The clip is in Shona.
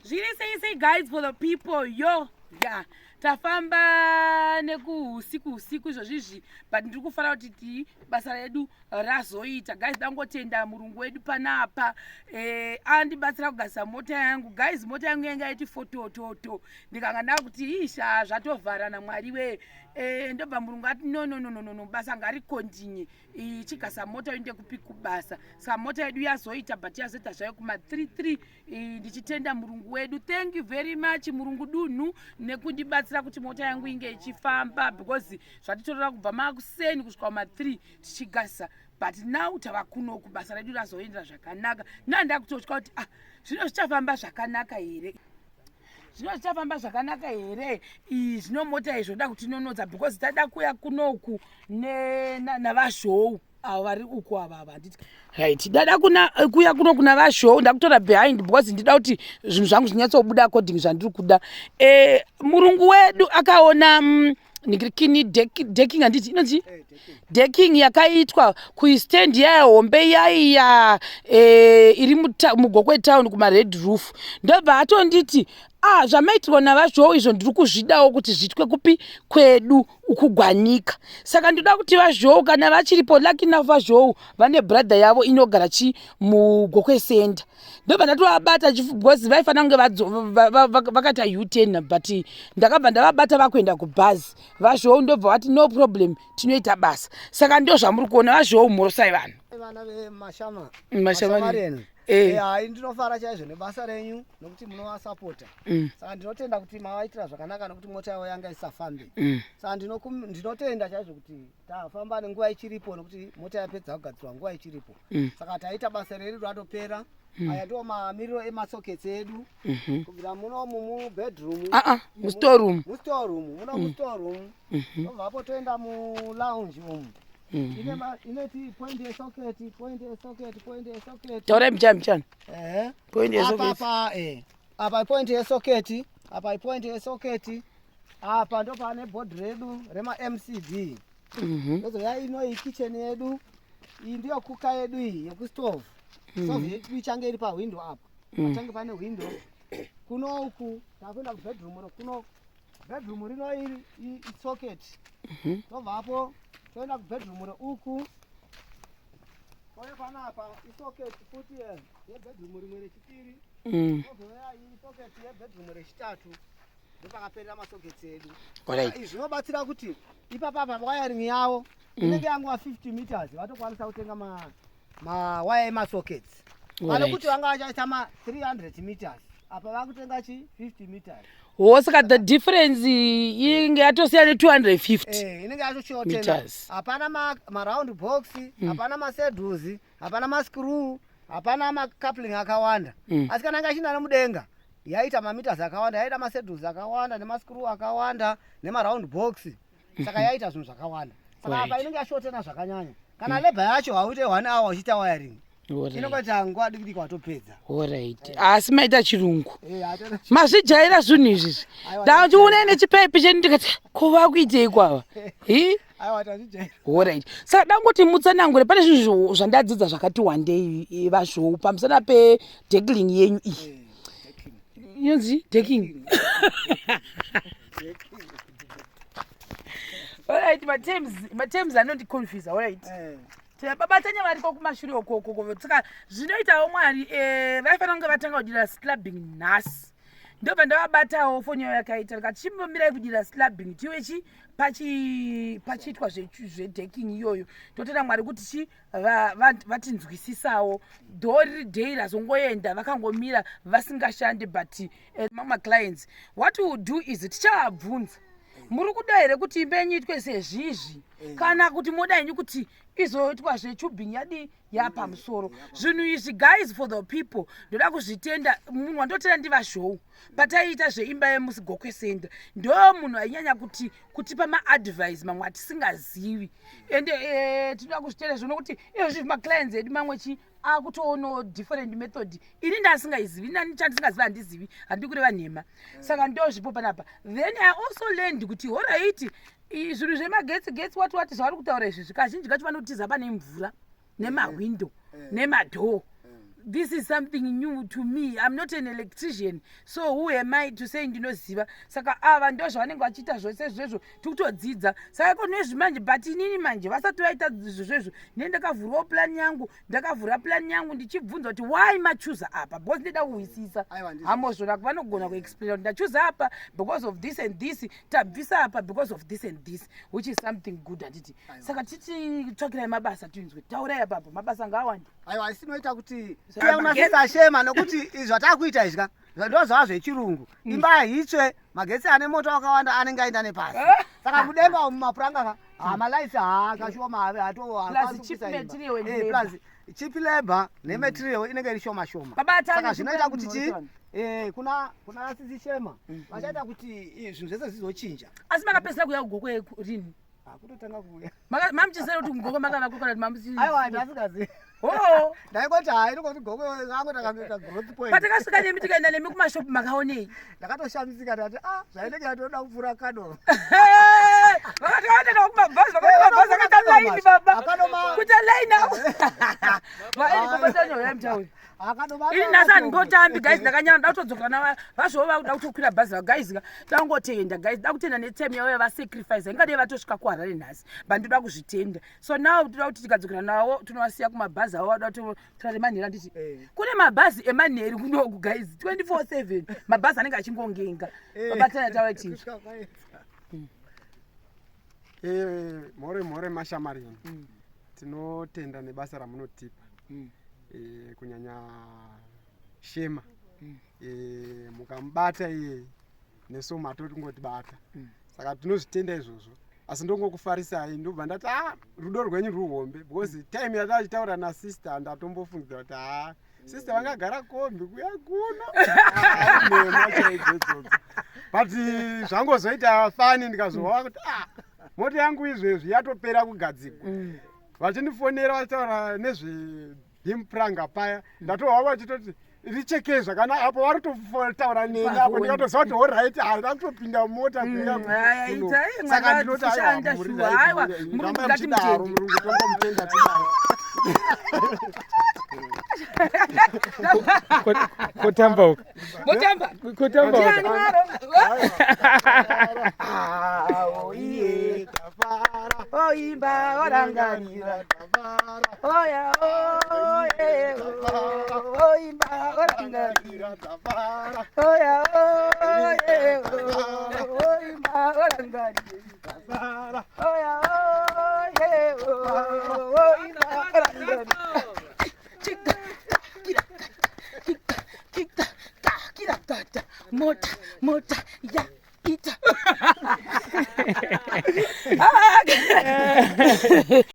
Say guys for the people yo yeah tafamba usiku izvozvizvi but ndiri kufanira kuti basa redu razoita guys. Dangotenda murungu wedu panapa andibatsira kugadzira mota yangu guys. Mota yangu yanga iti fotototo ndikanga ndakuti isha zvatovharana mwari we ndobva murungu ati no basa ngarikontinye ichigasa mota inde kupi kubasa. Saka mota yedu yazoita but yazoita zvayo kuma 33 ndichitenda murungu wedu. Thank you very much murungu dunhu nekundibatsira kuti mota yangu inge ichifamba because zvatitorera kubva makuseni kusvika kuma 3 tichigasa but now tava kunoku basa redu razoendera zvakanaka. Ndakutotya kuti zvino zvichafamba zvakanaka here zvino mota izvoda kuti nonodza because tada kuya kunoku navazhou avo vari uku ava nditi right dada kuya kunoku navazhou ndakutora behind because ndida kuti zvinhu zvangu zvinyatsobuda according zvandiri kuda. Murungu wedu akaona nikirikini decking handiti inonzi decking yakaitwa kuistand yahombe yaiya iri mugokwe town kuma red roof ndobva atonditi zvamaitirwa navazhou izvo ndiri kuzvidawo kuti zviitwe kupi kwedu ukugwanika. Saka ndoda kuti vazhou kana vachiripo lucky enough vazhou vane brother yavo inogara mugokwe center ndobva ndatovabata because vaifanira kunge vakaita U10 but ndakabva ndavabata vakuenda kubhazi. Vazhou ndobva vati no problem tinoita basa. Saka ndo zvamuri kuona vazhou mhorosai vanhu vana vemashama renu ndinofara chaizvo nebasa renyu nokuti munovasapota. Saka ndinotenda kuti mavaitira zvakanaka nokuti mota yavo yanga isafambe. Saka ndinotenda chaizvo kuti tafamba nenguva ichiripo nokuti mota yapedza kugadzirwa nguva ichiripo. Saka taita basa redu ratopera. Aya ndo mamiriro emasockets edu kubvira munomu mubedroom mustoreroom muno mustoreroom ndobvapo toenda mulounge umu ineti point yesocket taura mchana point yesocket apa point yesocket apa ndo pane board redu rema MCD ndozoya ino kitchen yedu iyi ndiyo kuka yedu iyi yekustove. Stove yedu ichange iri pawindow apa pachange pane window kuno uku takuenda kubedroom kuno bedroom rino iri socket tobvapo toenda kubedroom uku kone panapa isocket futi yebedroom rimwe rechipiri tozoya isocket yebedroom rechitatu ndopakaperera masockets edu. Izvi zvinobatsira kuti ipapa wiring yavo inenge yanguva 50 meters vatokwanisa kutenga mawaya emasockets pane kuti vanga vachaita ma 300 meters apa vakutenga 50 meters. Saka the difference inge yatosiyana 250 inenge yatoshotena. Hapana maround box, hapana masaddles, hapana mascrew, hapana macoupling akawanda. Asi kana anga achina nemudenga yaita mameters akawanda, yaita masaddles akawanda nemascrew akawanda nemaround box. Saka yaita zvinhu zvakawanda. Saka apa inenge yashotena zvakanyanya. Kana labor yacho hauite 1 hour uchiita wiring inongoita nguva diki watopedza. Alright. Asi maita chirungu mazvijaira zvinhu izvi ndachiona nechipepi chenu ndikati kuva kuitei kwava alright. Saka dangoti mutsanangure pane zvinhu zvandadzidza zvakati wandei vazhou pamusana pedecking yenyu iyi inonzi decking. Alright, matems anondiconfuse. Alright. Babatanya variko kumashure ukoko saka zvinoitawo mwari vaifanira kunge vatanga kudira slabbing nhasi ndobva ndavabatawo foni yavo yakaita rikati chimbomirai kudira slabbing tiwechi pachiitwa zvedecking iyoyo totenda mwari kuti vatinzwisisawo dhori dhei razongoenda vakangomira vasingashandi but mama clients what we will do is tichavabvunza muri kuda here kuti imba yenyu itwe sezvizvi kana kuti moda yenyu kuti izoitwa zvechubhing yadi yapamusoro. Zvinhu izvi guys for the people ndoda kuzvitenda. Munhu wandotenda ndivazhou pataiita zveimba yemusigokwe center ndo munhu ainyanya kutipa maadvice mamwe atisingazivi ende tinoda kuzvitenda zvino kuti izvi maclients edu mamwe akutoona different method ini ndasingaizivi nani chandisingazivi handizivi handiri kureva nhema. Saka ndo zvipo panapa. Then I also learned kuti alright zvinhu zvemagetsi wati zvavari kutaura izvi kazhinji kacho vanotiza pane mvura nemahwindo nemadhoo this is something new to me. I'm not an electrician, so who am I to say ndinoziva? Saka ava ndo zvavanenge vachiita zvose izvozvo tikutodzidza. Saka konezvimanje but inini manje vasati vaita izvozvo neni ndakavhurawo plan yangu, ndakavhura plan yangu ndichibvunza kuti why machuza apa because ndida kuhwisisa. Hamozvona vanogona kuexplain kuti ndachuza apa because of this and this, tabvisa apa because of this and this, which is something good handiti. Saka tichitsvakirai mabasa tinzwe, taurai apapo mabasa ngawanda. Aiwa isinoita kuti unasisa shema nokuti zvatakuita izva ndo zvava zvechirungu. Imba hitsve, magetsi ane moto akawanda anenge aenda nepasi. Saka mudenga mumapuranga amalaisi akashoma plus cheap labor nematerial inenge iri shoma shoma. Saka zvinoita kuti kuna asisi shema vachaita kuti zvinhu zvese zvizochinja. Asi makapedzera kuya kugoko rini? Kutotanga kuya. Mamuchisera kuti kugoko makanakukora mamusi. Aiwa ndasikazi. Oh, ndaikoti hayi ndokuti goko zangu takamita growth point. Patakasvika nemi tikaenda nemi kumashopu makaonei? Ndakatoshamisika ndati zvainenge yatoda kupfuura kado. Vakati vaenda kumabhazi vakamabhazi akaita laini baba. Kuita laini apo. Vaeni babatano yamtauri. Ini nasa ngotambi guys ndakanyana ndakutodzoka na vazvova kuda kutokwira bhazi guys tangotenda guys ndakutenda netime yavo va sacrifice ingade vatosvika kuHarare nhasi bandoda kuzvitenda. So now toda kuti tikadzokera nawo tunovasiya kumabhazi avo vada kuti manheri anditi kune mabhazi emanheri kunoku guys 24/7 mabhazi anenge achingongenga babatana tawaitii mhore mashamarini tinotenda nebasa ramunotipa kunyanya shema mukambata iye neso matoti ngotibata saka tinozvitenda izvozvo asi ndongokufarisai ndobva ndati rudo rwenyu ruhombe because time yatachitaura nasister ndatombofungidzira kuti sister vangagara kombi kuya kuno but zvangozoita fani ndikazova kuti moti yangu izvezvi yatopera kugadzikwa vachindifonera vachitaura nezve bimpranga paya ndatohwa vachitoti richeke zvakanaka apo varitotaura neni apo ndikatoziva kuti allright harida kutopinda mota saka ndinoti murungu tongomutenda tidaro kotambauka iye tafara oimba orangarira tafara oya oye oimba orangarira tafara oya oye oimba orangarira tafara oya oye oimba orangarira mota ya ita